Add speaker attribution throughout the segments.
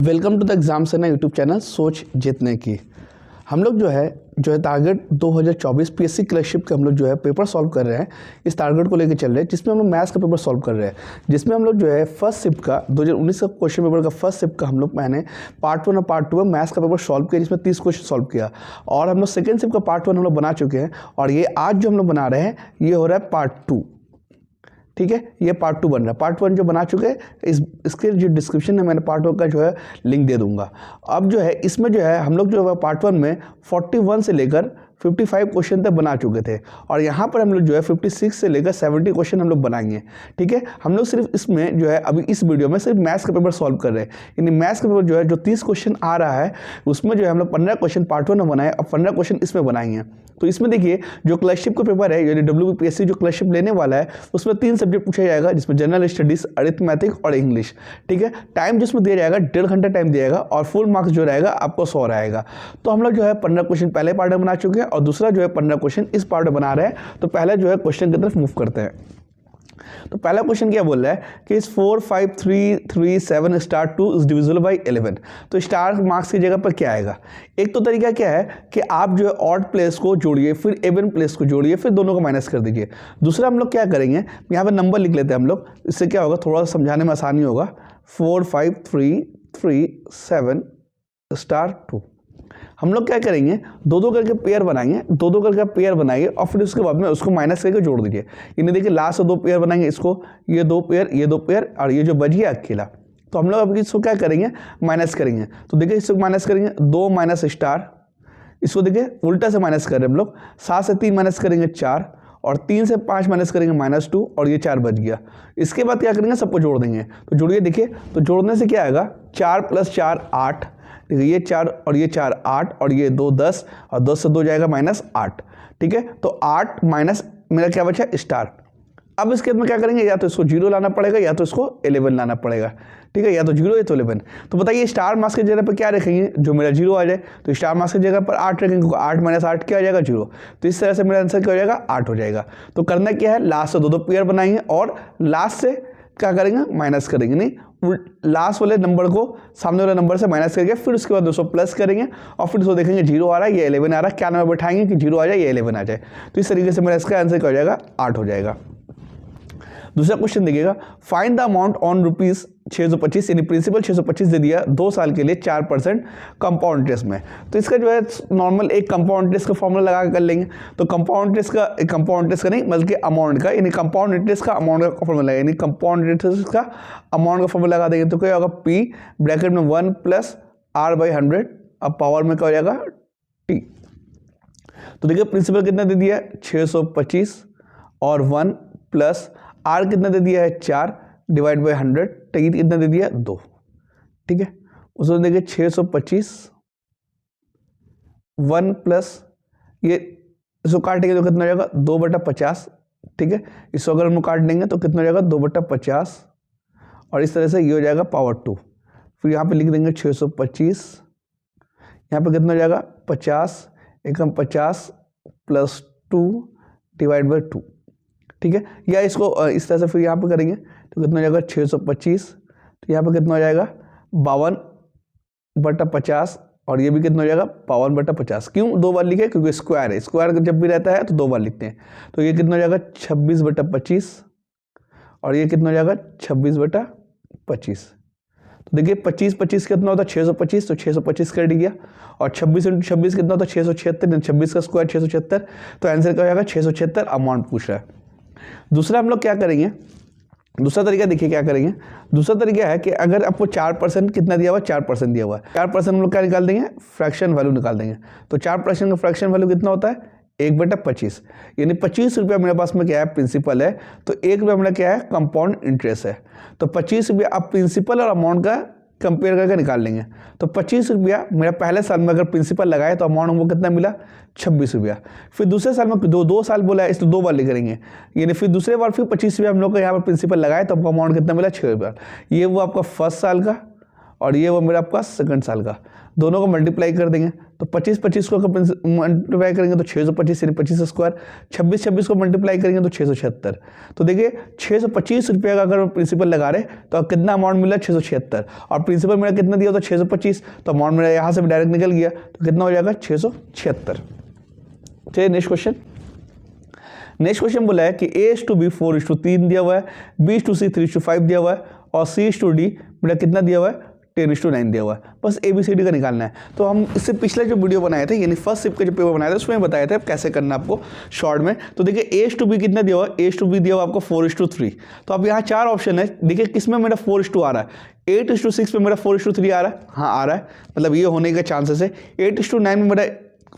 Speaker 1: Welcome to the exam सेना YouTube channel सोच जीतने की। हम लोग जो है टारगेट 2024 पीएससी क्लर्कशिप के हम लोग जो है पेपर सॉल्व कर रहे हैं। इस टारगेट को लेकर चल रहे हैं जिसमें हम लोग मैथ्स का पेपर सॉल्व कर रहे हैं, जिसमें हम लोग जो है फर्स्ट शिफ्ट का 2019 का क्वेश्चन पेपर का फर्स्ट शिफ्ट का हम लोग मैंने पार्ट 1 और पार्ट 2 में मैथ्स का पेपर सॉल्व किया, जिसमें 30 क्वेश्चन सॉल्व किया। और हम लोग सेकेंड शिफ्ट का पार्ट 1 हम लोग बना चुके हैं और ये आज जो हम लोग बना रहे हैं ये हो रहा है पार्ट 2। ठीक है, ये पार्ट 2 बन रहा है। पार्ट 1 जो बना चुके हैं इसके जो डिस्क्रिप्शन है मैंने पार्ट 1 का जो है लिंक दे दूंगा। अब जो है इसमें जो है हम लोग जो है पार्ट 1 में 41 से लेकर 55 क्वेश्चन तक बना चुके थे और यहाँ पर हम लोग जो है 56 से लेकर 70 क्वेश्चन हम लोग बनाएंगे। ठीक है, हम लोग सिर्फ इसमें जो है अभी इस वीडियो में सिर्फ मैथ्स का पेपर सॉल्व कर रहे हैं। यानी मैथ्स का पेपर जो है जो 30 क्वेश्चन आ रहा है उसमें जो है हम लोग 15 क्वेश्चन पार्ट 1 में बनाए और 15 क्वेश्चन इसमें बनाएंगे। तो इसमें देखिए जो क्लर्कशिप का पेपर है यानी WBPSC जो क्लर्कशिप लेने वाला है उसमें 3 सब्जेक्ट पूछा जाएगा, जिसमें जनरल स्टडीज, अरिथमेटिक और इंग्लिश। ठीक है, टाइम जिसमें दिया जाएगा 1.5 घंटा टाइम दिया जाएगा और फुल मार्क्स जो रहेगा आपको 100 रहेगा। तो हम लोग जो है 15 क्वेश्चन पहले पार्ट में बना चुके हैं और दूसरा जो है 15 क्वेश्चन इस पार्ट में बना रहे हैं। तो पहले जो है क्वेश्चन की तरफ मूव करते हैं। तो पहला क्वेश्चन क्या बोल रहा है कि इस 4 5 3 3 7 स्टार 2 इज डिविजिबल बाय 11। तो स्टार मार्क्स की जगह पर क्या आएगा? एक तो तरीका क्या है कि आप जो है ऑड प्लेस को जोड़िए, फिर इवन प्लेस को जोड़िए, फिर दोनों को माइनस कर दीजिए। दूसरा हम लोग क्या करेंगे, यहाँ पे नंबर लिख लेते हैं हम लोग, इससे क्या होगा थोड़ा सा समझाने में आसानी होगा। 4 5 3 3 7 स्टार 2 हम लोग क्या करेंगे, दो करके पेयर बनाएंगे, दो करके पेयर बनाएंगे और फिर उसके बाद में उसको माइनस करके जोड़ दीजिए। यानी देखिए लास्ट से 2 पेयर बनाएंगे, इसको ये 2 पेयर, ये 2 पेयर और ये जो बच गया अकेला। तो हम लोग अब इसको क्या करेंगे, माइनस करेंगे। तो देखिए इसको माइनस करेंगे, 2 माइनस स्टार, इसको देखिए उल्टा से माइनस कर रहे हैं हम लोग। 7 से 3 माइनस करेंगे 4 और 3 से 5 माइनस करेंगे -2 और ये 4 बच गया। इसके बाद क्या करेंगे, सबको जोड़ देंगे। तो जोड़िए, देखिए तो जोड़ने से क्या आएगा, 4 + 4 8, ये 4 और ये 4 8 और ये 2 10 और 10 से 2 जाएगा -8। ठीक है, तो 8 माइनस मेरा क्या बचा, स्टार। अब इसके बाद में क्या करेंगे, या तो इसको 0 लाना पड़ेगा या तो इसको 11 लाना पड़ेगा। ठीक है, या तो 0 या तो 11। तो बताइए स्टार मार्क्स की जगह पर क्या रखेंगे, जो मेरा 0 आ जाए। तो स्टार मार्क्स की जगह पर 8 रखेंगे, क्योंकि 8 - 8 क्या आ जाएगा, 0। तो इस तरह से मेरा आंसर क्या हो जाएगा, 8 हो जाएगा। तो करना क्या है, लास्ट से 2 पेयर बनाएंगे और लास्ट से क्या करेंगे, माइनस करेंगे। नहीं, लास्ट वाले नंबर को सामने वाले नंबर से माइनस करके फिर उसके बाद 200 प्लस करेंगे और फिर उसको देखेंगे 0 आ रहा है या 11 आ रहा है, क्या नंबर बैठाएंगे कि 0 आ जाए या 11 आ जाए। तो इस तरीके से मेरा इसका आंसर क्या हो जाएगा, 8 हो जाएगा। दूसरा क्वेश्चन देखिएगा, find the amount on rupees 625, यानी प्रिंसिपल 625 दे दिया 2 साल के लिए 4% कंपाउंड इंटरेस्ट में। तो इसका जो है नॉर्मल एक कंपाउंड इंटरेस्ट का फॉर्मूला लगा कर लेंगे। तो कंपाउंड इंटरेस्ट का नहीं बल्कि अमाउंट का, यानी कंपाउंड इंटरेस्ट का अमाउंट का फॉर्मूला, यानी कंपाउंड इंटरेस्ट का अमाउंट का फॉर्मूला लगा देंगे। तो क्या होगा, P ब्रैकेट में 1 + R/100, अब पावर में क्या हो जाएगा, T। तो देखिए प्रिंसिपल कितना दे दिया है, 625 और 1 + R कितना दे दिया है, 4 / 100, टी कितना दे दिया, 2। ठीक है, उसको देखिए 625 1 + ये इसको काटेंगे तो कितना हो जाएगा, 2/50। ठीक है, इसको अगर हम काट देंगे तो कितना हो जाएगा, 2/50 और इस तरह से ये हो जाएगा पावर 2। फिर यहाँ पे लिख देंगे 625, यहाँ पे कितना हो जाएगा, 50 एकम 50 + 2 / 2। ठीक है, या इसको इस तरह से फिर यहाँ पे करेंगे तो कितना हो जाएगा, 625, तो यहाँ पे कितना हो जाएगा 52/50 और ये भी कितना हो जाएगा 52/50। क्यों 2 बार लिखे, क्योंकि स्क्वायर है, स्क्वायर जब भी रहता है तो 2 बार लिखते हैं। तो ये कितना हो जाएगा 26/25 और ये कितना हो जाएगा 26/25। तो देखिए 25 25 कितना होता है, 625, तो 625 कर दिया और 26 × 26 कितना होता है, 676, 26 का स्क्वायर 676। तो आंसर क्या हो जाएगा, 676 अमाउंट पूछ रहा है। दूसरा हम लोग क्या करेंगे, दूसरा तरीका देखिए क्या करेंगे। दूसरा तरीका है कि अगर आपको 4% कितना दिया हुआ है, 4% दिया हुआ है, 4% हम लोग क्या निकाल देंगे, फ्रैक्शन वैल्यू निकाल देंगे। तो 4% का फ्रैक्शन वैल्यू कितना होता है, 1/25, यानी 25 रुपया मेरे पास में क्या है, प्रिंसिपल है, तो 1 रुपया मेरा क्या है, कंपाउंड इंटरेस्ट है। तो 25 रुपया आप प्रिंसिपल और अमाउंट का कंपेयर करके निकाल लेंगे। तो 25 रुपया मेरा पहले साल में अगर प्रिंसिपल लगाए तो अमाउंट हमको कितना मिला, 26 रुपया। फिर दूसरे साल में 2 साल बोला है, इसलिए 2 बार ले करेंगे, यानी फिर दूसरे बार फिर 25 रुपया हम लोग का यहाँ पर प्रिंसिपल लगाए तो आपको अमाउंट कितना मिला, 6 रुपया। ये वो आपका फर्स्ट साल का और ये वो मेरा आपका सेकंड साल का, दोनों को मल्टीप्लाई कर देंगे तो 25 को मल्टीप्लाई करेंगे तो 625 यानी 25 स्क्वायर, 26 को मल्टीप्लाई करेंगे तो 676। तो देखिए 625 रुपये का अगर प्रिंसिपल लगा रहे तो अब कितना अमाउंट मिला 676, और प्रिंसिपल मेरा कितना दिया था 625, तो अमाउंट मेरा यहाँ से भी डायरेक्ट निकल गया, तो कितना हो जाएगा 676। चलिए नेक्स्ट क्वेश्चन। नेक्स्ट क्वेश्चन बोला है कि A/B 4:3 दिया हुआ है, B/C 3:5 दिया हुआ है, और C/D मेरा कितना दिया हुआ है 10:9 दिया हुआ है। बस ABCD का निकालना है। तो हम इससे पिछले जो वीडियो बनाए थे यानी फर्स्ट शिफ्ट का जो पेपर बनाया था उसमें बताया था कैसे करना आपको शॉर्ट में। तो देखिए A/B कितना दिया हुआ है, A/B दिया हुआ आपको 4:3। तो अब यहाँ 4 ऑप्शन है, देखिए किसमें मेरा 4:2 आ रहा है, 8:6 में मेरा 4:3 आ रहा है, हाँ आ रहा है, मतलब ये होने का चांसेस है। 8:9 में मेरा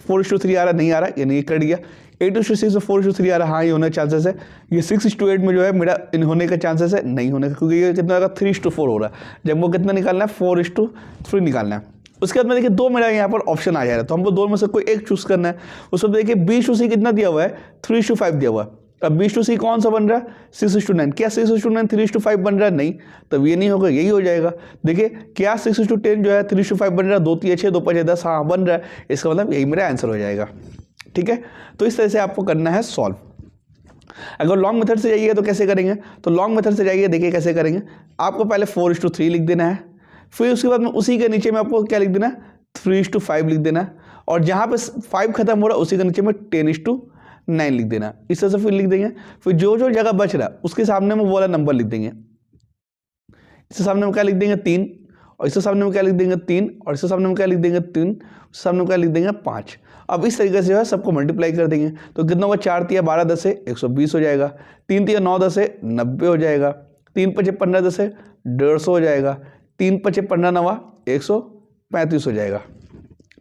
Speaker 1: 4:3 आ रहा है, नहीं आ रहा है, यानी ये कट गया। 8:6 में 4:3 आ रहा है, हाँ ये होने का चांसेस है। ये 6:8 में जो है मेरा इन होने का चांसेस है, नहीं होने का, क्योंकि ये कितना होगा 3:4 हो रहा है। जब वो कितना निकालना है 4:3 निकालना है। उसके बाद में देखिए 2 मेरा यहाँ पर ऑप्शन आ जा रहा है, तो हमको 2 में से कोई एक चूज करना है। उसमें देखिए B/C कितना दिया हुआ है 3:5 दिया हुआ है। अब B/C कौन सा बन रहा है 6:9, क्या 6:9 3:5 बन रहा है, नहीं, तब ये नहीं होगा, यही हो जाएगा। देखिए क्या 6:10 जो है 3:5 बन रहा है, 2 3 6 2 5 10, हाँ बन रहा है, इसका मतलब यही मेरा आंसर हो जाएगा। ठीक है, तो इस तरह से आपको करना है सॉल्व। अगर लॉन्ग मेथड से जाइए तो कैसे करेंगे, तो लॉन्ग मेथड से जाइए, देखिए कैसे करेंगे। आपको पहले 4:3 लिख देना है, फिर उसके बाद में उसी के नीचे में आपको क्या लिख देना है 3:5 लिख देना है, और जहाँ पे 5 खत्म हो रहा है उसी के नीचे में 10:9 लिख देना। इस तरह से फिर लिख देंगे। फिर जो जो जगह बच रहा है उसके सामने में वो वाला नंबर लिख देंगे। इसके सामने में क्या लिख देंगे 3, और इसके सामने में क्या लिख देंगे 3, और इसके सामने में क्या लिख देंगे 3, इसके सामने में क्या लिख देंगे 5। अब इस तरीके से जो है सबको मल्टीप्लाई कर देंगे, तो कितना होगा 4 तिया 12 10 से 120 हो जाएगा, 3 तिया 9 10 से 90 हो जाएगा, 3 5 15 10 से 150 हो जाएगा, 3 5 15 9 135 हो जाएगा।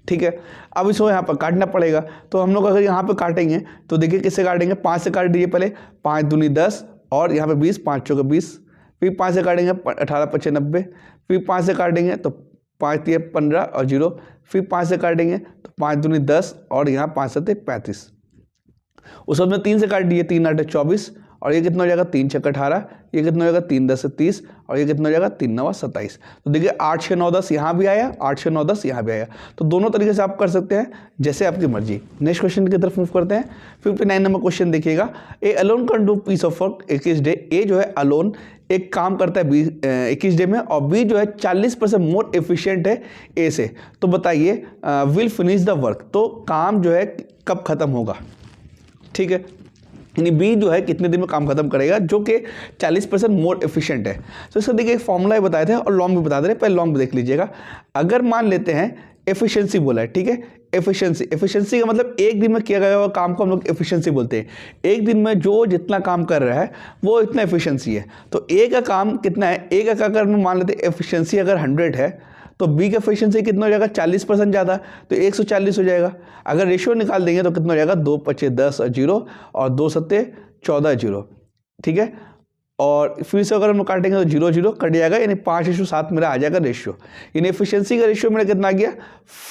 Speaker 1: ठीक है, अब इसको यहाँ पर काटना पड़ेगा। तो हम लोग अगर यहाँ पर काटेंगे तो देखिए किससे काटेंगे, 5 से काट दीजिए पहले, 5 दूनी 10 और यहाँ पे 20, 5 चौके 20, फिर 5 से काटेंगे 18 5 90, फिर 5 से काटेंगे तो 5 तिया 15 और 0, फिर 5 से काटेंगे तो 5 दूनी 10 और यहाँ 5 7 35। उस में 3 से काट दिए, 3 8 24, और ये कितना हो जाएगा 3 6 18, ये कितना हो जाएगा 3 10 30, और ये कितना हो जाएगा 3 9 27। तो देखिए 8 6 9 10 यहाँ भी आया, 8 6 9 10 यहाँ भी आया। तो दोनों तरीके से आप कर सकते हैं, जैसे आपकी मर्जी। नेक्स्ट क्वेश्चन की तरफ मूव करते हैं। 59 नंबर क्वेश्चन देखिएगा। A alone can do piece of work 21 day. A जो है अलोन एक काम करता है 21 डे में, और बी जो है 40% मोर एफिशिएंट है ए से। तो बताइए विल फिनिश द वर्क, तो काम जो है कब खत्म होगा। ठीक है, यानी बी जो है कितने दिन में काम खत्म करेगा, जो कि 40% मोर एफिशिएंट है। तो इसका देखिए एक फॉर्मूला बताए थे और लॉन्ग भी बता दे रहे, पहले लॉन्ग भी देख लीजिएगा। अगर मान लेते हैं एफिशिएंसी बोला है, ठीक है, एफिशिएंसी का मतलब एक दिन में किया गया हुआ काम को हम लोग एफिशिएंसी बोलते हैं। एक दिन में जो जितना काम कर रहा है वो इतना एफिशिएंसी है। तो ए का काम कितना है, ए का अगर हम मान लेते हैं एफिशिएंसी अगर 100 है तो बी का एफिशिएंसी कितना हो जाएगा 40% ज़्यादा, तो 140 हो जाएगा। अगर रेशियो निकाल देंगे तो कितना हो जाएगा 2 5 10 0 और 2 7 14 0। ठीक है, और फिर से अगर हम काटेंगे तो 0 0 कट जाएगा, यानी 5:7 मेरा आ जाएगा रेशियो। यानी एफिशिएंसी का रेशियो मेरा कितना आ गया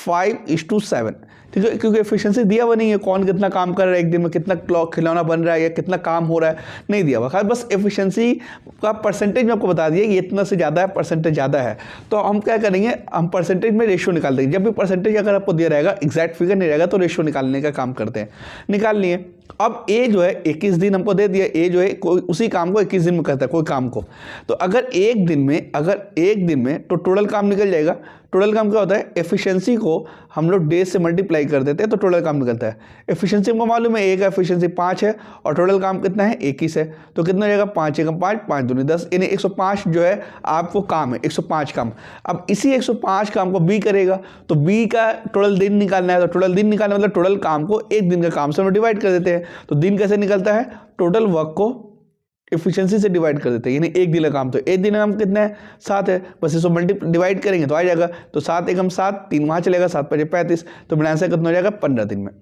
Speaker 1: 5:7। ठीक है, क्योंकि एफिशिएंसी दिया हुआ नहीं है, कौन कितना काम कर रहा है एक दिन में, कितना क्लॉक खिलौना बन रहा है या कितना काम हो रहा है, नहीं दिया हुआ। खाली बस एफिशिएंसी का परसेंटेज में आपको बता दिया कि इतना से ज़्यादा है, परसेंटेज ज़्यादा है। तो हम क्या करेंगे, हम परसेंटेज में रेशियो निकाल देंगे। जब भी परसेंटेज अगर आपको दिया रहेगा, एग्जैक्ट फिगर नहीं रहेगा, तो रेशियो निकालने का काम करते हैं। निकाल लिए। अब ए जो है 21 दिन हमको दे दिया, ए जो है कोई उसी काम को 21 दिन में करता है, कोई काम को। तो अगर एक दिन में तो टोटल काम निकल जाएगा। टोटल काम क्या होता है, एफिशिएंसी को हम लोग डेज से मल्टीप्लाई कर देते हैं तो टोटल काम निकलता है। एफिशिएंसी हमको मालूम है, ए का एफिशिएंसी 5 है और टोटल काम कितना है 21 है, तो कितना हो जाएगा 5 1 5 5 दूनी 10, यानी 105 जो है आपको काम है, 105 काम। अब इसी 105 काम को बी करेगा, तो बी का टोटल दिन निकालना है, तो टोटल दिन निकालना मतलब टोटल काम को एक दिन का काम से हम डिवाइड कर देते हैं। तो दिन कैसे निकलता है, टोटल वर्क को एफिशिएंसी से डिवाइड कर देते हैं, यानी एक दिन का काम। तो एक दिन का काम कितना है 7 है, बस इसको डिवाइड करेंगे तो आ जाएगा। तो 7 1 7, 3 वहाँ चलेगा, 7 5 35, तो मेरा आंसर कितना हो जाएगा 15 दिन में।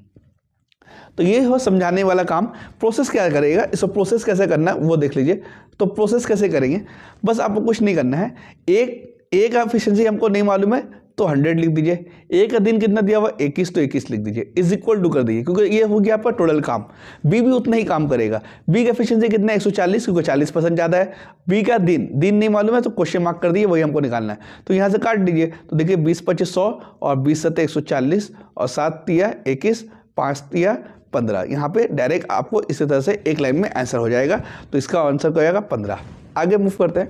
Speaker 1: तो ये हो समझाने वाला काम। प्रोसेस क्या करेगा, इसको प्रोसेस कैसे करना है वो देख लीजिए। तो प्रोसेस कैसे करेंगे, बस आपको कुछ नहीं करना है। एक का एफिशिएंसी हमको नहीं मालूम है तो 100 लिख दीजिए। ए का दिन कितना दिया हुआ 21, तो 21 लिख दीजिए, इज इक्वल टू कर दीजिए, क्योंकि ये हो गया आपका टोटल काम। बी भी उतना ही काम करेगा। बी का एफिशिएंसी कितना है 140, क्योंकि 40% ज़्यादा है। बी का दिन नहीं मालूम है तो क्वेश्चन मार्क कर दिए, वही हमको निकालना है। तो यहाँ से काट दीजिए, तो देखिए 20 25 100 और 20 7 140 और 7 तिया 21 5 तिया 15। यहाँ पे डायरेक्ट आपको इसी तरह से एक लाइन में आंसर हो जाएगा। तो इसका आंसर हो जाएगा 15। आगे मूव करते हैं।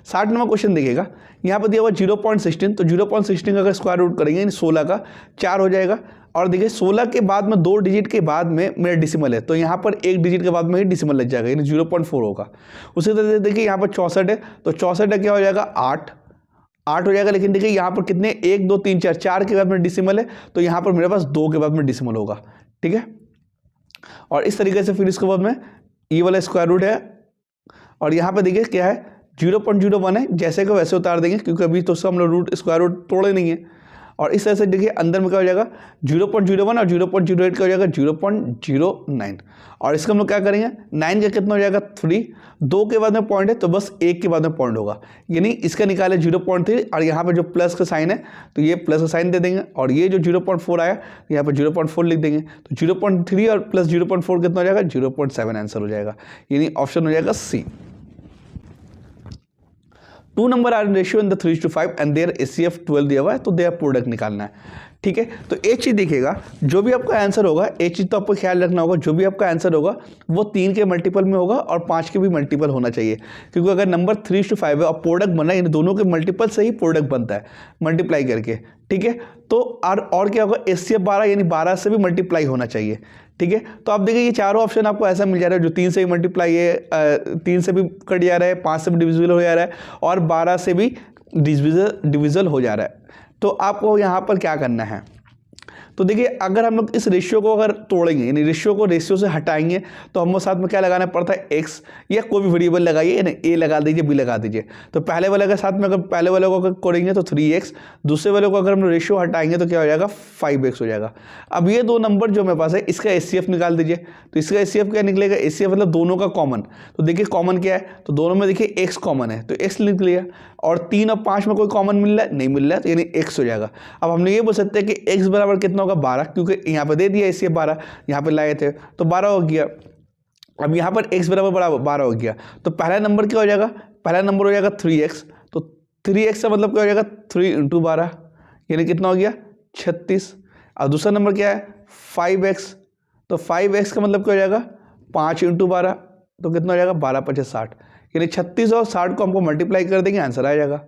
Speaker 1: 60 नंबर क्वेश्चन देखिएगा, यहाँ पर दिया हुआ 0.16, तो 0.16 का अगर स्क्वायर रूट करेंगे यानी 16 का 4 हो जाएगा। और देखिए 16 के बाद में 2 डिजिट के बाद में मेरा डिसिमल है, तो यहाँ पर 1 डिजिट के बाद में ही डिसिमल लग जाएगा, यानी 0.4 होगा। उसी तरह से देखिए यहाँ पर 64 है, तो 64 का क्या हो जाएगा 8 हो जाएगा। लेकिन देखिए यहाँ पर कितने 1 2 3 4 के बाद में डिसिमल है, तो यहाँ पर मेरे पास 2 के बाद में डिसिमल होगा। ठीक है, और इस तरीके से फिर इसके बाद में ये वाला स्क्वायर रूट है, और यहाँ पर देखिए क्या है 0.01 है, जैसे को वैसे उतार देंगे, क्योंकि अभी तो उसका हम लोग रूट स्क्वायर रूट तोड़े नहीं है। और इस तरह से देखिए अंदर में क्या हो जाएगा 0.01 और 0.08 का हो जाएगा 0.09। और इसका हम लोग क्या करेंगे 9 का कितना हो जाएगा 3, 2 के बाद में पॉइंट है तो बस 1 के बाद में पॉइंट होगा, यानी इसका निकाले 0.3। और यहाँ पे जो प्लस का साइन है तो ये प्लस का साइन दे देंगे, और ये जो 0.4 आया यहाँ पर 0.4 लिख देंगे। तो 0.3 और प्लस 0.4 कितना हो जाएगा 0.7 आंसर हो जाएगा, यानी ऑप्शन हो जाएगा C. 2 number are ratio in the 3:5 and their HCF 12 दिया हुआ है, तो देयर प्रोडक्ट निकालना है। ठीक है, तो एक चीज देखिएगा, जो भी आपका आंसर होगा एक चीज तो आपको ख्याल रखना होगा, जो भी आपका आंसर होगा वो 3 के मल्टीपल में होगा और 5 के भी मल्टीपल होना चाहिए। क्योंकि अगर नंबर 3:5 है और प्रोडक्ट बना है, यानी दोनों के मल्टीपल से ही प्रोडक्ट बनता है मल्टीप्लाई करके। ठीक है, तो और क्या होगा एचसीएफ 12, यानी 12 से भी मल्टीप्लाई होना चाहिए। ठीक है, तो आप देखिए ये चारों ऑप्शन आपको ऐसा मिल जा रहा है, जो 3 से भी मल्टीप्लाई है, 3 से भी कट जा रहा है, 5 से भी डिविजिबल हो जा रहा है, और 12 से भी डिविजिबल हो जा रहा है। तो आपको यहाँ पर क्या करना है, तो देखिए अगर हम लोग इस रेशियो को अगर तोड़ेंगे, यानी रेशियो को रेशियो से हटाएंगे, तो हमको साथ में क्या लगाना पड़ता है एक्स, या कोई भी वेरिएबल लगाइए, यानी ए लगा दीजिए बी लगा दीजिए। तो पहले वाले के साथ में अगर पहले वाले को अगर तोड़ेंगे तो 3x, दूसरे वाले को अगर हम रेशियो हटाएंगे तो क्या हो जाएगा 5x हो जाएगा। अब ये 2 नंबर जो मेरे पास है इसका एचसीएफ निकाल दीजिए। तो इसका एचसीएफ क्या निकलेगा, एचसीएफ मतलब दोनों का कॉमन। तो देखिए कॉमन क्या है, तो दोनों में देखिए x कॉमन है, तो x लिख लिया। और 3 और 5 में कोई कॉमन मिल रहा है, नहीं मिल रहा है, तो यानी x हो जाएगा। अब हमने ये बोल सकते हैं कि x बराबर कितना होगा 12, क्योंकि यहाँ पे दे दिया इससे 12, यहाँ पे लाए थे तो 12 हो गया। अब यहाँ पर x बराबर 12 हो गया, तो पहला नंबर क्या हो जाएगा, पहला नंबर हो जाएगा 3x। तो 3x का मतलब क्या हो जाएगा 3 × 12, यानी कितना हो गया 36। और दूसरा नंबर क्या है 5x, तो 5x का मतलब क्या हो जाएगा 5 × 12, तो कितना हो जाएगा 12 × 5 = 60, यानी 36 और 60 को हमको मल्टीप्लाई कर देंगे आंसर आ जाएगा।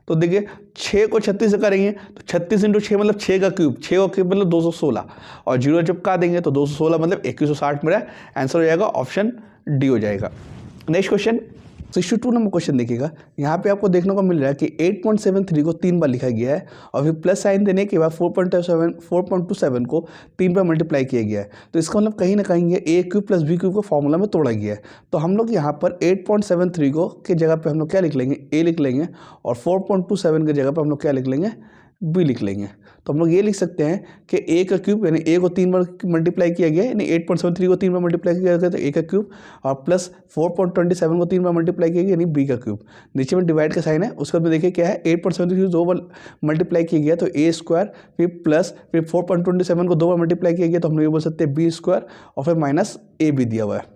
Speaker 1: तो देखिए 6 को 36 से करेंगे तो 36 × 6 मतलब 6 का क्यूब, 6 का क्यूब मतलब 216, और 0 जब का देंगे तो 216 मतलब 2160 मेरा आंसर हो जाएगा, ऑप्शन डी हो जाएगा। नेक्स्ट क्वेश्चन 62 नंबर क्वेश्चन देखिएगा, यहाँ पे आपको देखने को मिल रहा है कि 8.73 को 3 बार लिखा गया है, और फिर प्लस साइन देने के बाद 4.27 को 3 बार मल्टीप्लाई किया गया है। तो इसका मतलब कहीं ना कहीं ये a cube plus b cube को फॉर्मूला में तोड़ा गया है। तो हम लोग यहाँ पर 8.73 को के जगह पे हम लोग क्या लिख लेंगे a लिख लेंगे, और 4.27 के जगह पे हम लोग क्या लिख लेंगे b लिख लेंगे। तो हम लोग ये लिख सकते हैं कि a का क्यूब, यानी a को 3 बार मल्टीप्लाई किया गया है, यानी 8.73 को 3 बार मल्टीप्लाई किया गया तो a का क्यूब, और प्लस 4.27 को 3 बार मल्टीप्लाई किया गया यानी b का क्यूब। नीचे में डिवाइड का साइन है, उसके बाद देखिए क्या है 8.73 को 2 बार मल्टीप्लाई किया गया तो a स्क्वायर, फिर प्लस फिर 4.27 को 2 बार मल्टीप्लाई किया गया तो हम लोग ये बोल सकते हैं b स्क्वायर, और फिर माइनस a भी दिया हुआ है।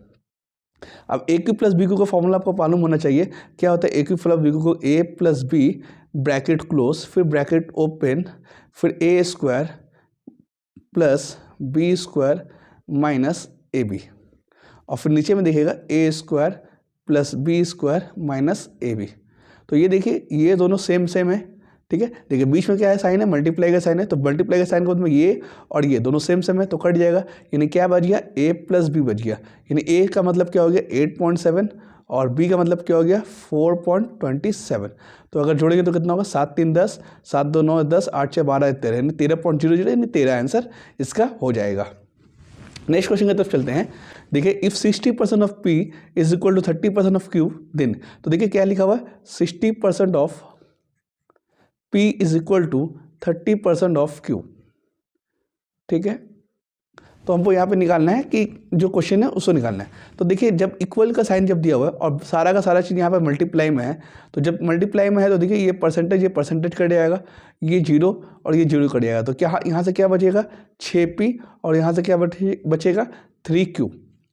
Speaker 1: अब a cube plus b cube का फॉर्मूला आपको मालूम होना चाहिए, क्या होता है a cube plus b cube को a plus b bracket close, फिर ब्रैकेट ओपन, फिर a square plus b square minus A B, और फिर नीचे में देखिएगा a square plus b square minus A B. तो ये देखिए ये दोनों सेम है। ठीक है, देखिए बीच में क्या है साइन है, मल्टीप्लाई का साइन है, तो मल्टीप्लाई का साइन के बाद में ये और ये दोनों सेम है तो कट जाएगा, यानी क्या बच गया a प्लस बी बच गया, यानी a का मतलब क्या हो गया 8.7 और b का मतलब क्या हो गया 4.27। तो अगर जोड़ेंगे तो कितना होगा 7 3 10, 7 2 9 10, 8 6 12 13, यानी 13.00, यानी 13 आंसर इसका हो जाएगा। नेक्स्ट क्वेश्चन की तरफ चलते हैं। देखिए if 60% of p is equal to 30% of q then, तो देखिए क्या लिखा हुआ है 60% of p is equal to 30% of q। ठीक है, तो हमको यहाँ पे निकालना है कि जो क्वेश्चन है उसको निकालना है। तो देखिए जब इक्वल का साइन जब दिया हुआ है और सारा का सारा चीज़ यहाँ पे मल्टीप्लाई में है, तो जब मल्टीप्लाई में है तो देखिए ये परसेंटेज कट जाएगा, ये 0 और ये 0 कट जाएगा। तो क्या यहाँ से क्या बचेगा 6p और यहाँ से क्या बचेगा 3q।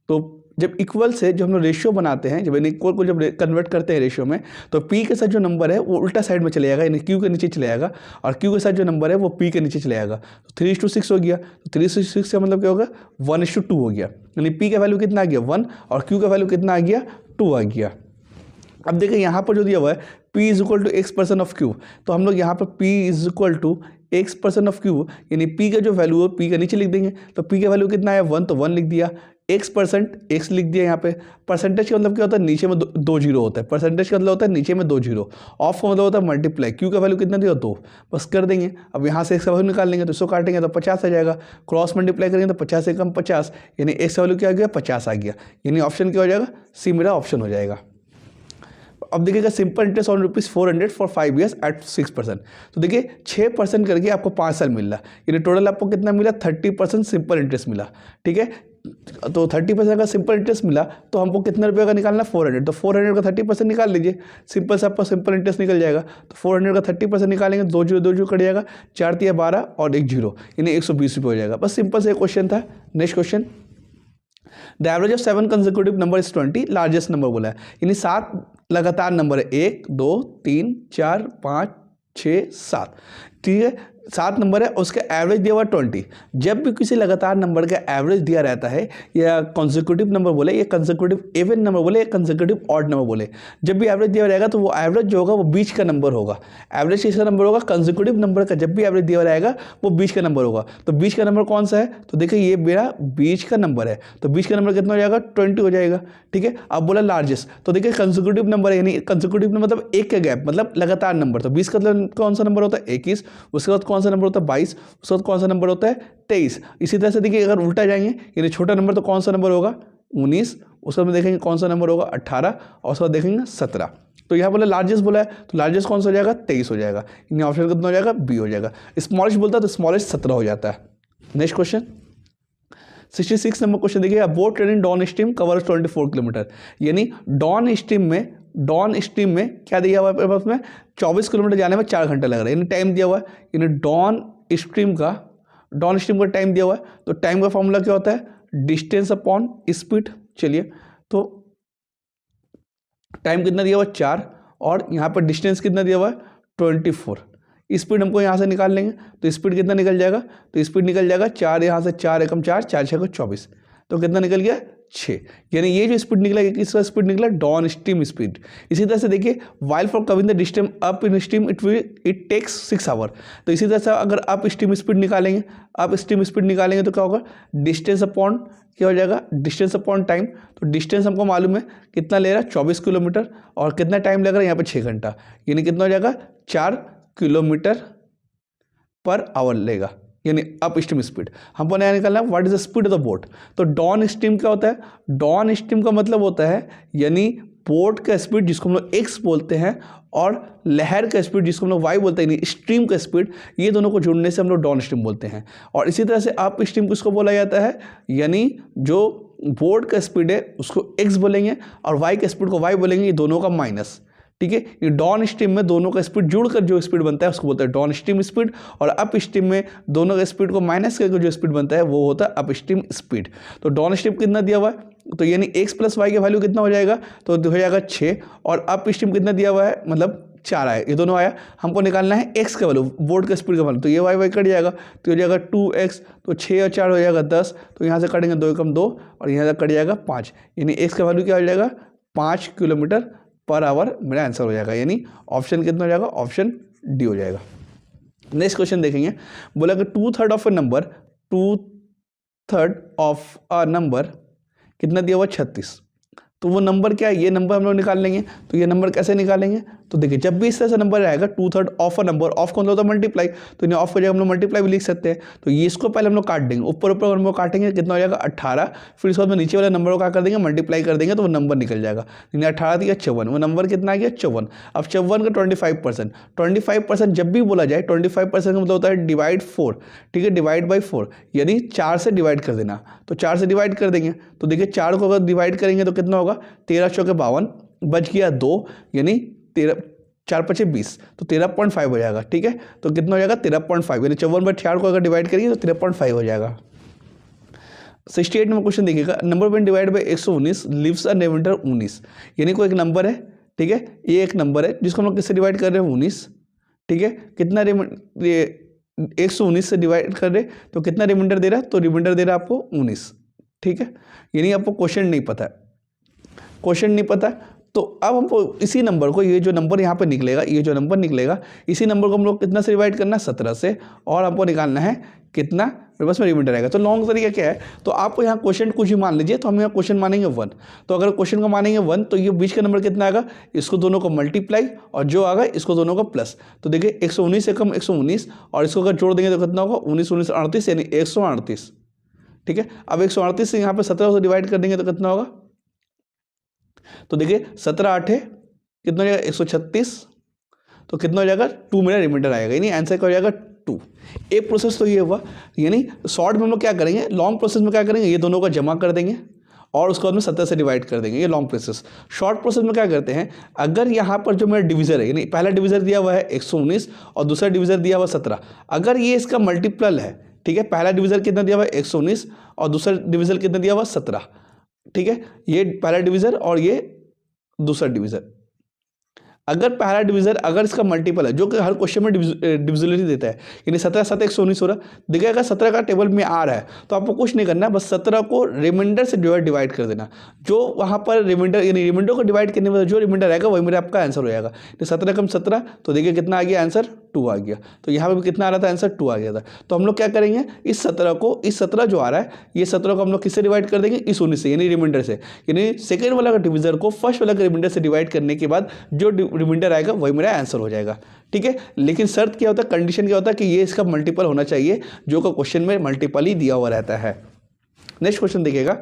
Speaker 1: तो जब इक्वल से जो हम लोग रेशियो बनाते हैं, जब इक्वल को जब कन्वर्ट करते हैं रेशियो में, तो p के साथ जो नंबर है वो उल्टा साइड में चले जाएगा, यानी q के नीचे चले जाएगा, और q के साथ जो नंबर है वो p के नीचे चले जाएगा। तो 3:6 हो गया। तो 3:6 का मतलब क्या होगा 1:2 हो गया, यानी p का वैल्यू कितना आ गया 1 और q का वैल्यू कितना आ गया 2 आ गया। अब देखिए यहाँ पर जो दिया हुआ है p = x% ऑफ q, तो हम लोग यहाँ पर p = x% ऑफ q, यानी p का जो वैल्यू है p का नीचे लिख देंगे। तो p का वैल्यू कितना है 1, तो 1 लिख दिया, x% x लिख दिया। यहाँ पे परसेंटेज का मतलब क्या होता है नीचे में दो जीरो होता है, परसेंटेज का मतलब होता है नीचे में 2 जीरो, ऑफ का मतलब होता है मल्टीप्लाई, q का वैल्यू कितना दिया 2, बस कर देंगे। अब यहाँ से x का वैल्यू निकाल लेंगे, तो इसको काटेंगे तो 50 आ जाएगा, क्रॉस मल्टीप्लाई करेंगे तो 50 से कम 50, यानी x का वैल्यू क्या आ गया 50 आ गया, यानी ऑप्शन क्या हो जाएगा सी मेरा ऑप्शन हो जाएगा। अब देखिएगा simple interest on ₹400 for 5 years at 6%। तो देखिए 6% करके आपको 5 साल मिल रहा, यानी टोटल आपको कितना मिला 30% सिंपल इंटरेस्ट मिला। ठीक है, तो 30% का सिंपल इंटरेस्ट मिला, तो हमको कितना रुपये का निकालना 400, तो 400 का 30% निकाल लीजिए, सिंपल से आपका सिंपल इंटरेस्ट निकल जाएगा। तो 400 का 30% निकालेंगे, 2 जीरो कट जाएगा, 4 × 12 और 1 जीरो, यानी 120 रुपये हो जाएगा। बस सिंपल से एक क्वेश्चन था। Next question, the average of 7 consecutive number is 20, largest number बोला है, यानी 7 लगातार नंबर है, 1 2 3 4 5 6 7, ठीक है 7 नंबर है, उसका एवरेज दिया हुआ 20। जब भी किसी लगातार नंबर का एवरेज दिया रहता है, या कंसेक्यूटिव नंबर बोले, या कंसेक्यूटिव इवन नंबर बोले, या कंसेक्यूटिव ऑड नंबर बोले, जब भी एवरेज दिया रहेगा तो वो एवरेज जो होगा वो बीच का नंबर होगा। एवरेज किसका नंबर होगा कंसेक्यूटिव नंबर का, जब भी एवरेज दिया रहेगा वो बीच का नंबर होगा। तो बीच का नंबर कौन सा है, तो देखिए ये मेरा बीच का नंबर है, तो बीच का नंबर कितना हो जाएगा 20 हो जाएगा। ठीक है, अब बोला लार्जेस्ट, तो देखिए कंसेक्यूटिव नंबर है, यानी कंसेक्यूटिव नंबर मतलब एक का गैप, मतलब लगातार नंबर, तो 20 का कौन सा नंबर होता है 21, उसके बाद कौन सा नंबर होता है 22, उसके बाद कौन सा नंबर होता है 23। इसी तरह से देखिए अगर उल्टा जाएंगे, यानी छोटा नंबर तो कौन सा नंबर होगा 19, उसके बाद देखेंगे कौन सा नंबर होगा 18, और उसके बाद देखेंगे 17। तो यहाँ बोला लार्जेस्ट बोला है, तो लार्जेस्ट कौन सा हो जाएगा 23 हो जाएगा, यानी ऑप्शन कितना हो जाएगा बी हो जाएगा। स्मॉलेस्ट बोलता है तो स्मॉलेस्ट 17 हो जाता है। नेक्स्ट क्वेश्चन 66 नंबर क्वेश्चन देखिए, boat train in down stream covers 24 kilometre, यानी डॉन स्ट्रीम में क्या दिया हुआ है में 24 किलोमीटर जाने में 4 घंटे लग रहा है, यानी टाइम दिया हुआ है, यानी डॉन स्ट्रीम का टाइम दिया हुआ है। तो टाइम का फॉर्मूला क्या होता है डिस्टेंस अपॉन स्पीड। चलिए, तो टाइम कितना दिया हुआ 4 और यहाँ पर डिस्टेंस कितना दिया हुआ है 24। स्पीड हमको यहाँ से निकाल लेंगे, तो स्पीड कितना निकल जाएगा, तो स्पीड निकल जाएगा 4, यहाँ से 4 एकम 4, 4 6 को 24, तो कितना निकल गया 6, यानी ये जो स्पीड निकला किसका स्पीड निकला डॉन स्ट्रीम स्पीड। इसी तरह से देखिए while for covering the distance up in stream it takes 6 hour, तो इसी तरह से अगर अप स्ट्रीम स्पीड निकालेंगे, तो क्या होगा डिस्टेंस अपॉन क्या हो जाएगा डिस्टेंस अपॉन टाइम। तो डिस्टेंस हमको मालूम है कितना ले रहा है 24 किलोमीटर, और कितना टाइम लग रहा है यहाँ पर 6 घंटा, यानी कितना हो जाएगा 4 किलोमीटर पर आवर लेगा, यानी अप स्ट्रीम स्पीड। हमको नया निकालना है what is the speed of the boat. तो डॉन स्ट्रीम क्या होता है, डॉन स्ट्रीम का मतलब होता है यानी बोट का स्पीड जिसको हम लोग एक्स बोलते हैं, और लहर का स्पीड जिसको हम लोग वाई बोलते हैं, यानी स्ट्रीम का स्पीड, ये दोनों को जोड़ने से हम लोग डॉन स्ट्रीम बोलते हैं। और इसी तरह से अप स्ट्रीम किसको बोला जाता है, यानी जो बोट का स्पीड है उसको एक्स बोलेंगे, और वाई का स्पीड को वाई बोलेंगे, ये दोनों का माइनस। ठीक है, ये डॉन स्ट्रीम में दोनों का स्पीड जुड़कर जो स्पीड बनता है उसको बोलते हैं डॉन स्ट्रीम स्पीड, और अप स्ट्रीम में दोनों का स्पीड को माइनस करके जो स्पीड बनता है वो होता है अप स्ट्रीम स्पीड। तो डॉन स्ट्रीम कितना दिया हुआ है, तो यानी x + y का वैल्यू कितना हो जाएगा, तो हो जाएगा 6, और अप स्ट्रीम कितना दिया हुआ है मतलब 4 आया, ये दोनों आया। हमको निकालना है x का वैल्यू, बोट का स्पीड का वैल्यू, तो ये y कट जाएगा, तो हो जाएगा 2x, तो 6 और 4 हो जाएगा 10, तो यहाँ से कटेंगे 2 एकम 2, और यहाँ से कट जाएगा 5, यानी x का वैल्यू क्या हो जाएगा 5 किलोमीटर पर आवर मेरा आंसर हो जाएगा, यानी ऑप्शन कितना हो जाएगा ऑप्शन डी हो जाएगा। नेक्स्ट क्वेश्चन देखेंगे, बोला कि 2/3 ऑफ अ नंबर कितना दिया हुआ 36, तो वो नंबर क्या है, ये नंबर हम लोग निकाल लेंगे। तो ये नंबर कैसे निकालेंगे, तो देखिए जब भी इस तरह से नंबर आएगा 2/3 ऑफ अ नंबर, ऑफ कौन सा होता है मल्टीप्लाई, तो इन्हें ऑफ हो जाएगा, हम लोग मल्टीप्लाई भी लिख सकते हैं। तो ये इसको पहले हम लोग काट देंगे, ऊपर ऊपर हम लोग काटेंगे, कितना हो जाएगा 18, फिर इसके बाद में नीचे वाले नंबर को क्या कर देंगे मल्टीप्लाई कर देंगे तो वो नंबर निकल जाएगा। 18 दिया 54, वो नंबर कितना आ गया 54। अब 54 का 25%, 25% जब भी बोला जाए 25% का मतलब होता है डिवाइड 4, ठीक है, डिवाइड बाई 4, यानी 4 से डिवाइड कर देना। तो 4 से डिवाइड कर देंगे तो देखिए 4 को अगर डिवाइड करेंगे तो कितना होगा 13 चौके 52, बच गया 2, यानी 13 4 5 20, तो 13.5 हो जाएगा, ठीक है। तो कितना हो जाएगा 13.5, यानी 54/4 को अगर डिवाइड करेंगे तो 13.5 हो जाएगा। 68 नंबर क्वेश्चन देखिएगा, number one divide by 119 leaves a remainder 19, यानी कोई एक नंबर है, ठीक है, ये एक नंबर है जिसको हम लोग किससे डिवाइड कर रहे हैं 19, ठीक है, कितना 119 से डिवाइड कर रहे तो कितना रिमाइंडर दे रहा है, तो रिमाइंडर दे रहा है आपको 19, ठीक है। यानी आपको क्वेश्चन नहीं पता है, क्वेश्चन नहीं पता है, तो अब हमको इसी नंबर को, ये जो नंबर यहाँ पे निकलेगा, ये जो नंबर निकलेगा, इसी नंबर को हम लोग कितना से डिवाइड करना है 17 से, और हमको निकालना है कितना, बस में रिमाइंडर आएगा। तो लॉन्ग तरीका क्या है, तो आपको यहाँ क्वेश्चन कुछ ही मान लीजिए, तो हम यहाँ क्वेश्चन मानेंगे 1, तो अगर क्वेश्चन को मानेंगे 1 तो ये बीच का नंबर कितना आएगा, इसको दोनों को मल्टीप्लाई और जो आएगा इसको दोनों को प्लस। तो देखिए 119 से कम 119 और इसको अगर जोड़ देंगे तो कितना होगा 19 19 38, यानी 138, ठीक है। अब 138 से यहाँ पे 17 से डिवाइड कर देंगे तो कितना होगा, तो देखिए 17 8 है कितना हो जाएगा 136, तो कितना हो जाएगा 2 मेरा रिमाइंडर आएगा, यानी आंसर क्या हो जाएगा 2। एक प्रोसेस तो ये हुआ, यानी शॉर्ट में हम लोग क्या करेंगे, लॉन्ग प्रोसेस में क्या करेंगे, ये दोनों का जमा कर देंगे और उसके बाद में 17 से डिवाइड कर देंगे, ये लॉन्ग प्रोसेस। शॉर्ट प्रोसेस में क्या करते हैं, अगर यहाँ पर जो मेरा डिविजर है, यानी पहला डिविजर दिया हुआ है 119 और दूसरा डिविजर दिया हुआ 17, अगर ये इसका मल्टीपल है, ठीक है, पहला डिविजर कितना दिया हुआ है 119 और दूसरा डिविजर कितना दिया हुआ 17, ठीक है, ये पहला डिविजर और ये दूसरा डिविजर। अगर पहला डिविजर अगर इसका मल्टीपल है, जो कि हर क्वेश्चन में डिविजिबिलिटी देता है, यानी 17 7 119 हो रहा, देखिए अगर 17 का टेबल में आ रहा है तो आपको कुछ नहीं करना, बस 17 को रिमाइंडर से डिवाइड कर देना, जो वहाँ पर रिमाइंडर, यानी रिमाइंडर को डिवाइड करने में जो रिमाइंडर आएगा वही मेरा आपका आंसर हो जाएगा। तो 17 कम 17, तो देखिए कितना आ गया आंसर 2 आ गया। तो यहाँ पर भी कितना आ रहा था आंसर 2 आ गया था। तो हम लोग क्या करेंगे, इस 17 जो आ रहा है, ये 17 को हम लोग किससे डिवाइड कर देंगे, इस 19 से, यानी रिमाइंडर से, यानी सेकेंड वाला का डिविजर को फर्स्ट वाला के रिमाइंडर से डिवाइड करने के बाद जो रिमाइंडर आएगा वही मेरा आंसर हो जाएगा, ठीक है। लेकिन शर्त क्या होता है, कंडीशन क्या होता है कि ये इसका मल्टीपल होना चाहिए, जो का क्वेश्चन में मल्टीपल ही दिया हुआ रहता है। नेक्स्ट क्वेश्चन देखिएगा,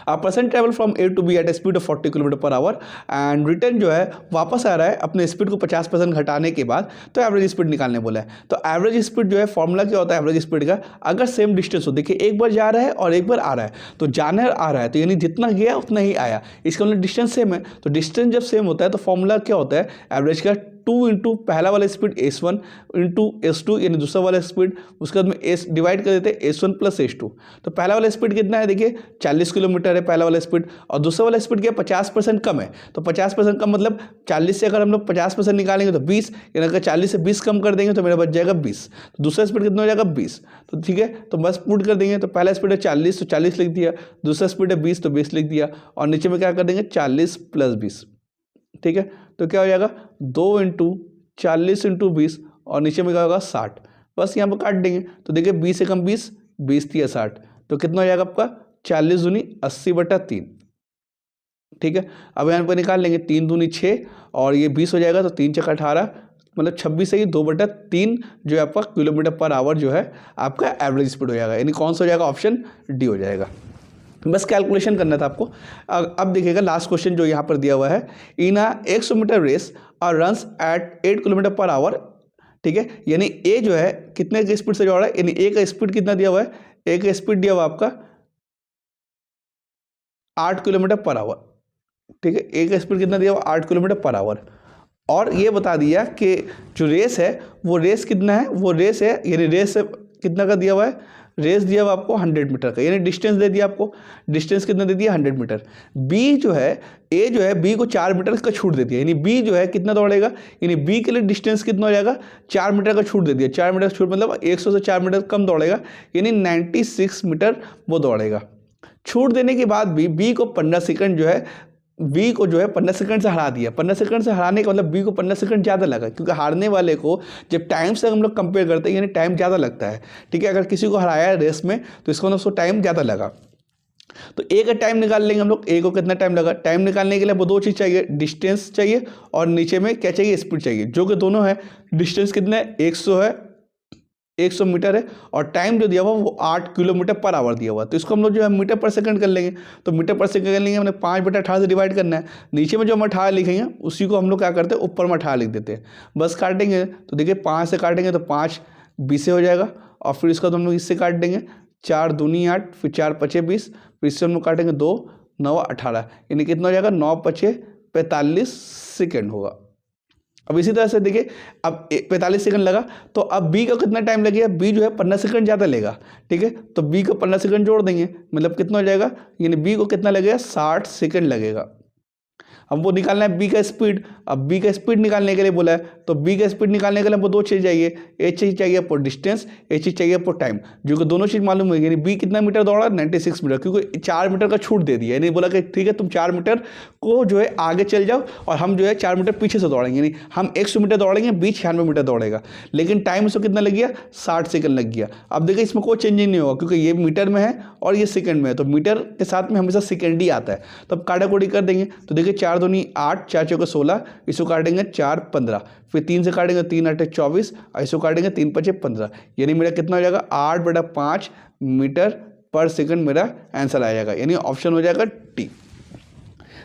Speaker 1: A person travel from A to B at a speed of 40 km/h and return जो है वापस आ रहा है अपने स्पीड को 50% घटाने के बाद, तो एवरेज स्पीड निकालने बोला है। तो एवरेज स्पीड जो है फॉर्मूला क्या होता है एवरेज स्पीड का, अगर सेम डिस्टेंस हो, देखिए एक बार जा रहा है और एक बार आ रहा है, तो जाने आ रहा है तो यानी जितना गया उतना ही आया, इसका मतलब डिस्टेंस सेम है। तो डिस्टेंस जब सेम होता है तो फॉर्मूला क्या होता है एवरेज का, 2 इंटू पहला वाला स्पीड S1 इंटू S2, यानी दूसरा वाला स्पीड, उसके बाद में S डिवाइड कर देते हैं S1 प्लस S2। तो पहला वाला स्पीड कितना है, देखिए 40 किलोमीटर है पहला वाला स्पीड, और दूसरा वाला स्पीड क्या 50% कम है। तो 50% कम मतलब 40 से अगर हम लोग 50% निकालेंगे तो 20, यानी अगर 40 से 20 कम कर देंगे तो मेरा बच जाएगा 20। तो दूसरा स्पीड कितना हो जाएगा 20। तो ठीक है, तो बस पुट कर देंगे, तो पहला स्पीड है 40 तो 40 लिख दिया, दूसरा स्पीड है 20 तो 20 लिख दिया, और नीचे में क्या कर देंगे 40 प्लस 20, ठीक है। तो क्या हो जाएगा 2 इंटू 40 इंटू 20 और नीचे में क्या होगा 60, बस यहाँ पर काट देंगे। तो देखिए 20 से कम 20, 20 दिया 60, तो कितना हो जाएगा आपका 40 दूनी 80/3, ठीक है। अब यहाँ पर निकाल लेंगे 3 दूनी 6 और ये 20 हो जाएगा, तो 3 × 18 मतलब 26 है, 2/3 जो है आपका km/h जो है आपका एवरेज स्पीड हो जाएगा, यानी कौन सा हो जाएगा ऑप्शन डी हो जाएगा। बस कैलकुलेशन करना था आपको। अब देखिएगा लास्ट क्वेश्चन जो यहाँ पर दिया हुआ है, इन अ 100 मीटर रेस और रन्स एट 8 km/h, ठीक है, यानी ए जो है कितने की स्पीड से दौड़ रहा है, यानी ए का स्पीड कितना दिया हुआ है, ए का स्पीड दिया हुआ आपका 8 km/h, ठीक है, ए का स्पीड कितना दिया हुआ 8 km/h, और ये बता दिया कि जो रेस है वो रेस कितना है, वो रेस है, यानी रेस कितना का दिया हुआ है, रेस दिया हुआ आपको 100 मीटर का, यानी डिस्टेंस दे दिया आपको, डिस्टेंस कितना दे दिया 100 मीटर। बी जो है, ए जो है बी को 4 मीटर का छूट दे दिया, यानी बी जो है कितना दौड़ेगा, यानी बी के लिए डिस्टेंस कितना हो जाएगा 4 मीटर का छूट दे दिया, 4 मीटर का छूट मतलब 100 से 4 मीटर कम दौड़ेगा, यानी 96 मीटर वो दौड़ेगा। छूट देने के बाद भी बी को 15 सेकंड जो है, बी को जो है 15 सेकंड से हरा दिया। 15 सेकंड से हराने का मतलब बी को 15 सेकंड ज़्यादा लगा, क्योंकि हारने वाले को जब टाइम से हम लोग कंपेयर करते हैं यानी टाइम ज़्यादा लगता है, ठीक है। अगर किसी को हराया है रेस में तो इसका मतलब उसको टाइम ज़्यादा लगा। तो ए का टाइम निकाल लेंगे हम लोग। ए को कितना टाइम लगा, टाइम निकालने के लिए वो दो चीज़ चाहिए, डिस्टेंस चाहिए और नीचे में क्या चाहिए, स्पीड चाहिए, जो कि दोनों है। डिस्टेंस कितना है, 100 है, 100 मीटर है, और टाइम जो दिया हुआ वो 8 किलोमीटर पर आवर दिया हुआ है। तो इसको हम लोग जो है मीटर पर सेकंड कर लेंगे। तो मीटर पर सेकंड कर लेंगे, हमने 5/18 से डिवाइड करना है। नीचे में जो हम 18 लिखेंगे उसी को हम लोग क्या करते हैं, ऊपर में 18 लिख देते हैं। बस काटेंगे तो देखिए 5 से काटेंगे तो 5 20 से हो जाएगा, और फिर इसका तो हम लोग इससे काट देंगे, 4 दूनी 8, फिर 4 5 20, फिर इससे हम लोग काटेंगे 2 9 18, यानी कितना हो जाएगा, 9 5 45 सेकेंड होगा। अब इसी तरह से देखिए, अब 45 सेकंड लगा, तो अब बी का कितना टाइम लगेगा, बी जो है 15 सेकंड ज़्यादा लेगा, ठीक है। तो बी को 15 सेकंड जोड़ देंगे, मतलब कितना हो जाएगा, यानी बी को कितना लगेगा, 60 सेकंड लगेगा। हमको निकालना है बी का स्पीड। अब बी का स्पीड निकालने के लिए बोला है, तो बी का स्पीड निकालने के लिए हमको दो चीज़ चाहिए, एक चीज़ चाहिए आपको डिस्टेंस, एक चीज़ चाहिए आपको टाइम, जो कि दोनों चीज़ मालूम है। यानी बी कितना मीटर दौड़ा, 96 मीटर, क्योंकि 4 मीटर का छूट दे दिया, यानी बोला कि ठीक है तुम 4 मीटर को जो है आगे चल जाओ और हम जो है 4 मीटर पीछे से दौड़ेंगे, यानी हम 100 मीटर दौड़ेंगे, बी 96 मीटर दौड़ेगा, लेकिन टाइम उसको कितना लग गया, 60 सेकंड लग गया। अब देखिए इसमें कोई चेंजिंग नहीं होगा, क्योंकि ये मीटर में है और ये सेकंड में है, तो मीटर के साथ में हमेशा सेकंड ही आता है। तो अब काटाकोटी कर देंगे, तो देखिए 4 दूनी 8, 4 चौके 16, इसको काटेंगे 4 15, फिर 3 से काटेंगे 3 8 24, इसको काटेंगे 3 5 15, यानी मेरा कितना हो जाएगा, 8/5 मीटर पर सेकंड मेरा आंसर आ जाएगा, यानी ऑप्शन हो जाएगा टी।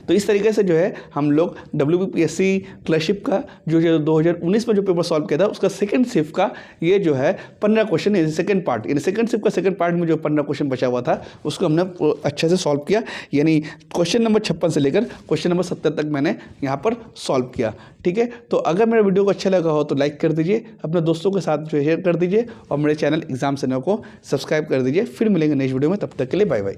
Speaker 1: तो इस तरीके से जो है हम लोग WBPSC क्लर्कशिप का जो 2019 में जो पेपर सॉल्व किया था उसका सेकंड शिफ्ट का ये जो है 15 क्वेश्चन, सेकंड पार्ट, यानी सेकंड शिफ्ट का सेकंड पार्ट में जो 15 क्वेश्चन बचा हुआ था उसको हमने अच्छे से सॉल्व किया। यानी क्वेश्चन नंबर 56 से लेकर क्वेश्चन नंबर 70 तक मैंने यहाँ पर सॉल्व किया, ठीक है। तो अगर मेरा वीडियो को अच्छा लगा हो तो लाइक कर दीजिए, अपने दोस्तों के साथ शेयर कर दीजिए, और मेरे चैनल एग्जाम सेना को सब्सक्राइब कर दीजिए। फिर मिलेंगे नेक्स्ट वीडियो में, तब तक के लिए बाय बाय।